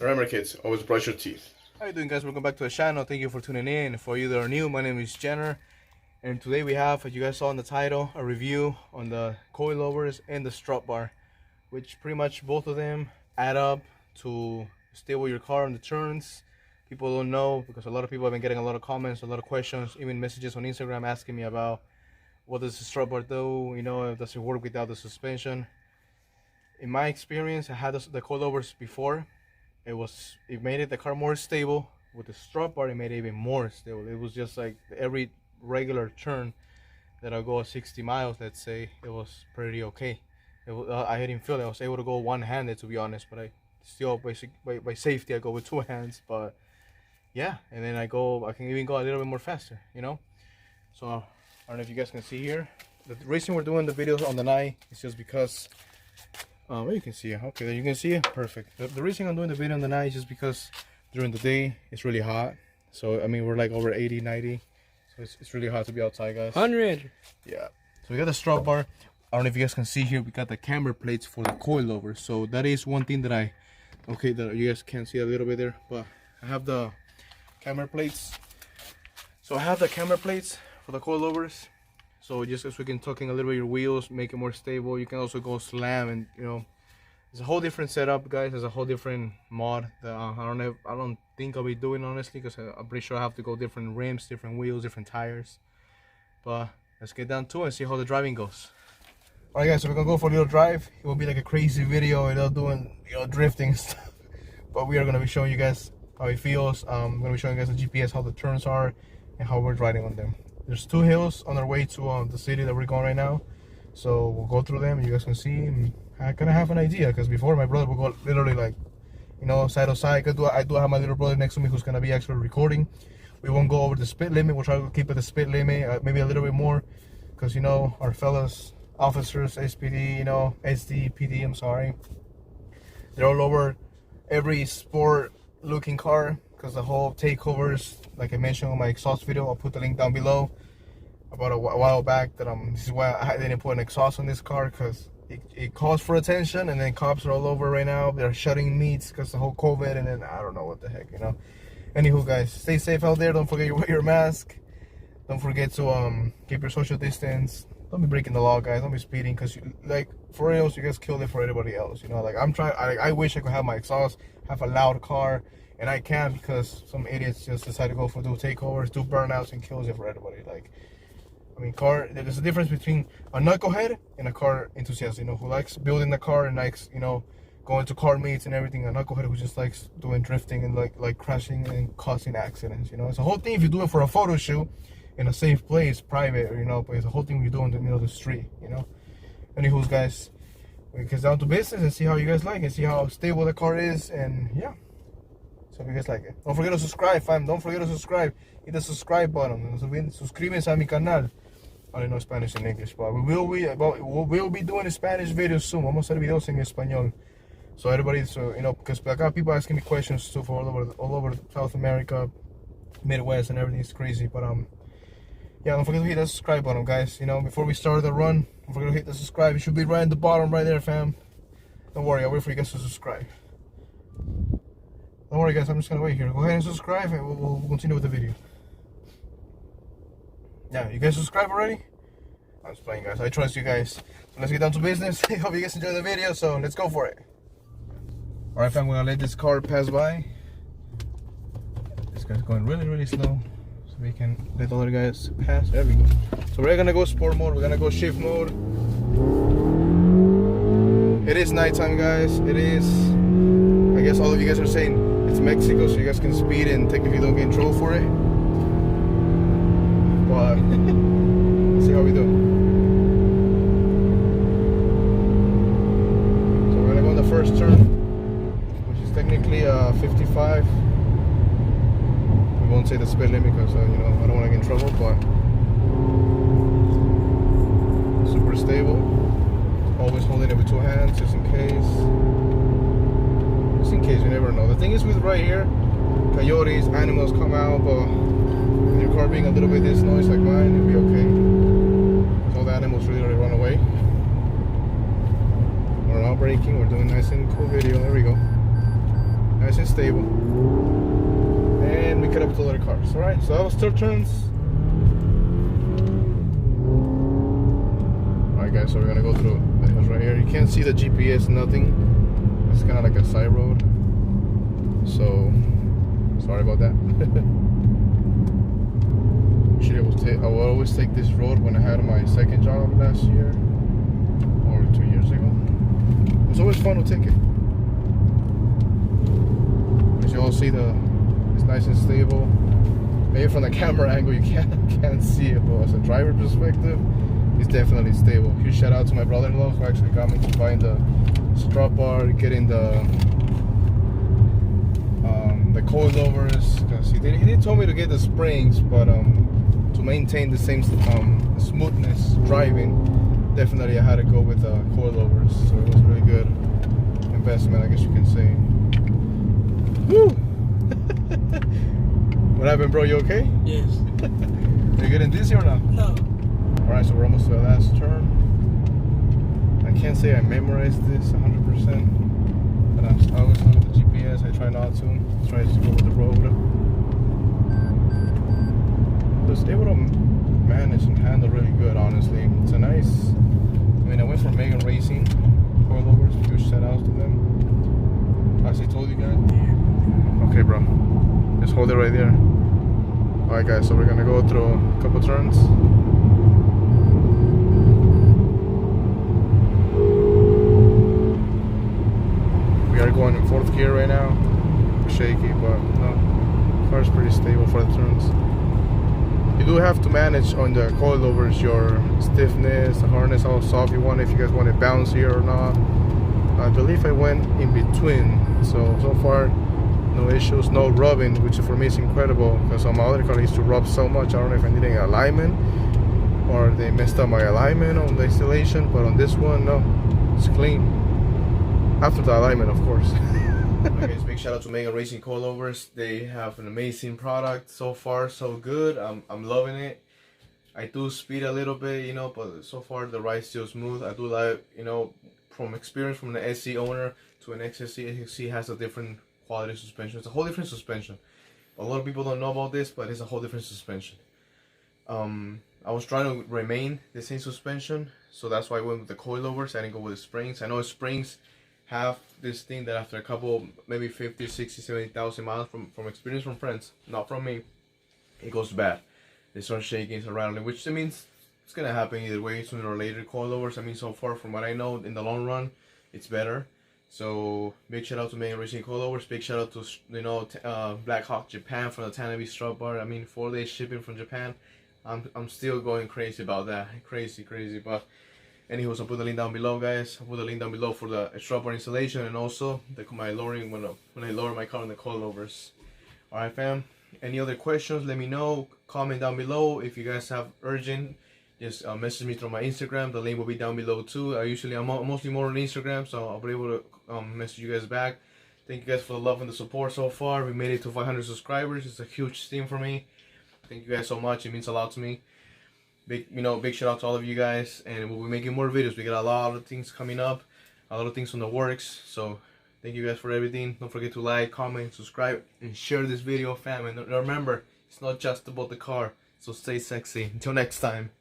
Remember kids, always brush your teeth. How you doing, guys? Welcome back to the channel. Thank you for tuning in. For you that are new, my name is Jenner, and today we have, as you guys saw in the title, a review on the Coillovers and the Strut Bar, which pretty much both of them add up to stay with your car on the turns. People don't know because a lot of people have been getting a lot of comments, a lot of questions, even messages on Instagram asking me about what does the Strut Bar do, you know, does it work without the suspension. In my experience, I had the Coillovers before. It made the car more stable. With the Strut Bar, it made it even more stable. It was just like every regular turn that I go at 60 miles, let's say, it was pretty okay. I didn't feel it. I was able to go one-handed, to be honest, but I still, by safety, I go with two hands. But yeah, and then I can even go a little bit more faster, you know. So I don't know if you guys can see here. The reason we're doing the videos on the night is just because you can see it. Okay, there you can see it. Perfect. The reason I'm doing the video on the night is just because during the day it's really hot. So I mean, we're like over 80, 90. So it's really hot to be outside, guys. 100. Yeah. So we got the Strut Bar. I don't know if you guys can see here. We got the camber plates for the Coillovers. So that is one thing that that you guys can see a little bit there. But I have the camber plates. So I have the camber plates for the Coillovers. So just as we can tuck in a little bit your wheels, make it more stable. You can also go slam, and you know, it's a whole different setup, guys. It's a whole different mod that I don't think I'll be doing, honestly, because I'm pretty sure I have to go different rims, different wheels, different tires. But let's get down to it and see how the driving goes. Alright, guys, so we're gonna go for a little drive. It will be like a crazy video, you know, doing, you know, drifting and stuff. But we are gonna be showing you guys how it feels. I'm gonna be showing you guys the GPS, how the turns are, and how we're riding on them. There's two hills on our way to the city that we're going right now, so we'll go through them and you guys can see, and I kind of have an idea, because before my brother would go literally like, you know, side to side. I do have my little brother next to me who's gonna be actually recording. We won't go over the speed limit. We'll try to keep it the speed limit, maybe a little bit more, because you know, our fellas officers, SPD, you know, SD, PD, I'm sorry, they're all over every sport looking car, because the whole takeovers, like I mentioned on my exhaust video, I'll put the link down below, about a while back, that this is why I didn't put an exhaust on this car, because it calls for attention, and then cops are all over right now. They're shutting meets because the whole COVID, and then I don't know what the heck, you know. Anywho, guys, stay safe out there. Don't forget to wear your mask. Don't forget to keep your social distance. Don't be breaking the law, guys. Don't be speeding, because like, for reals, you guys killed it for everybody else, you know. Like, I wish I could have my exhaust, have a loud car, and I can't, because some idiots just decide to go for do takeovers, do burnouts, and kills it for everybody. Like, I mean, there's a difference between a knucklehead and a car enthusiast, you know, who likes building the car and likes, you know, going to car meets and everything. A knucklehead who just likes doing drifting and like crashing and causing accidents, you know. It's a whole thing if you do it for a photo shoot in a safe place, private, you know, but it's a whole thing you do in the middle of the street, you know. Anywho, guys, we get down to business and see how you guys like it, see how stable the car is, and yeah. So if you guys like it, don't forget to subscribe, fam. Don't forget to subscribe. Hit the subscribe button. Suscríbanse a mi canal. I don't know Spanish and English, but we will be doing Spanish videos soon. Vamos a hacer videos en español. So everybody, so you know, because I got people asking me questions too for all over South America, Midwest, and everything is crazy. But yeah, don't forget to hit the subscribe button, guys. You know, before we start the run, don't forget to hit the subscribe. It should be right at the bottom, right there, fam. Don't worry, I'll wait for you guys to subscribe. Don't worry, guys, I'm just gonna wait here. Go ahead and subscribe, and we'll continue with the video. Yeah, you guys subscribe already? I'm just playing, guys. I trust you guys. So let's get down to business. Hope you guys enjoy the video, so let's go for it. Alright, fam, we're gonna let this car pass by. This guy's going really, really slow, so we can let the other guys pass. There we go. So we're gonna go sport mode. We're gonna go shift mode. It is nighttime, guys. It is. I guess all of you guys are saying it's Mexico, so you guys can speed and technically don't get in trouble for it. But let's see how we do. So we're gonna go on the first turn, which is technically 55. We won't say the speed limit because you know, I don't want to get in trouble, but super stable. Always holding it with two hands, just in case. Just in case, you never know. The thing is with right here, coyotes, animals come out, but your car being a little bit this noise like mine, it'll be okay. All the animals really run away. We're not braking, we're doing nice and cool video. There we go. nice and stable. And we cut up to the other cars. Alright, so that was third turns. Alright guys, so we're gonna go through the hills right here. You can't see the GPS, nothing. It's kind of like a side road. So, sorry about that. Usually I would always take this road when I had my second job last year. Or 2 years ago. It was always fun to take it. As you all see, it's nice and stable. Maybe from the camera angle you can't see it, but as a driver perspective, it's definitely stable. Huge shout out to my brother-in-law who actually got me to buy the strut bar, getting the Coillovers. He did tell me to get the springs, but to maintain the same smoothness driving, definitely I had to go with the Coillovers. So it was really good investment, I guess you can say. Woo! What happened, bro? You okay? Yes. You getting dizzy or not? No. Alright, so we're almost to the last turn. I can't say I memorized this 100%, but I always know with the GPS. I try not to. I try to go with the road. I was able to manage and handle really good, honestly. It's a nice. I mean, I went for Megan Racing Coil Lovers. Huge shout outs to them. As I told you guys. Okay, bro. Just hold it right there. Alright, guys. So we're gonna go through a couple turns. We are going in 4th gear right now. Shaky, but no, car's pretty stable for the turns. You do have to manage on the coilovers your stiffness, the harness, how soft you want it, if you guys want it bouncier or not. I believe I went in between, so far no issues, no rubbing, which for me is incredible because on my other car I used to rub so much. I don't know if I needed an alignment or they messed up my alignment on the installation, but on this one, no, it's clean. After the alignment, of course. Okay, guys, big shout out to Megan Racing Coil Lovers. They have an amazing product. So far, so good. I'm loving it. I do speed a little bit, you know, but so far the ride's still smooth. I do like, you know, from experience from the SE owner to an XSE. XSE has a different quality suspension. It's a whole different suspension. A lot of people don't know about this, but it's a whole different suspension. I was trying to remain the same suspension, so that's why I went with the coilovers. I didn't go with the springs. I know springs have this thing that after a couple, maybe 50, 60, 70,000 miles from experience from friends, not from me, it goes bad. They start shaking, start rattling, which means it's gonna happen either way sooner or later. Coilovers, I mean, so far from what I know, in the long run, it's better. So big shout out to Megan Racing Coil Lovers. Big shout out to, you know, Black Hawk Japan for the Tanabe Strut Bar. I mean, 4-day shipping from Japan. I'm still going crazy about that. Crazy. But anyways, I'll put the link down below, guys. I'll put the link down below for the strut bar installation and also my lowering when I lower my car on the coilovers. All right, fam. Any other questions? Let me know. Comment down below. If you guys have urgent, just message me through my Instagram. The link will be down below too. I'm mostly more on Instagram, so I'll be able to message you guys back. Thank you guys for the love and the support so far. We made it to 500 subscribers. It's a huge thing for me. Thank you guys so much. It means a lot to me. Big shout out to all of you guys, and we'll be making more videos. We got a lot of things coming up, a lot of things on the works. So thank you guys for everything. Don't forget to like, comment, subscribe, and share this video, fam. And remember, it's not just about the car. So stay sexy. Until next time.